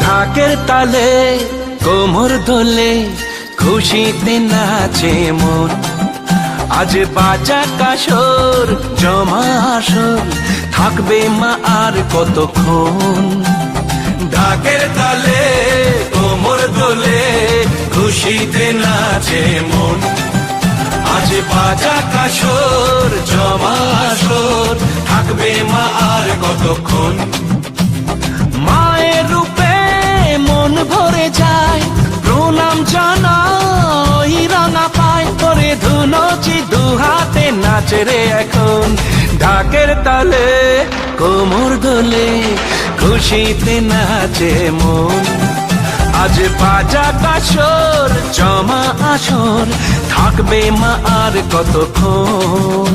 ঢাকের তালে কোমর দোলে খুশিতে নাচে মন। আজ বাজা কাসর জমা আসর থাকবে মা আর কতক্ষণ। ঢাকের তালে কোমর দোলে খুশিতে নাচে মন। আজ বাজা কাসর জমা আসর থাকবে মা আর কতক্ষণ। মায়ের রূপে মন ভরে যায় প্রণাম জানাই রাঙা পায় করে ধুনচি দুহাতে নাচে রে এখন। ঢাকের তালে কোমর দোলে খুশিতে নাচে মন। আজ বাজা কাসর জমা আসর থাকবে মা আর কতক্ষণ।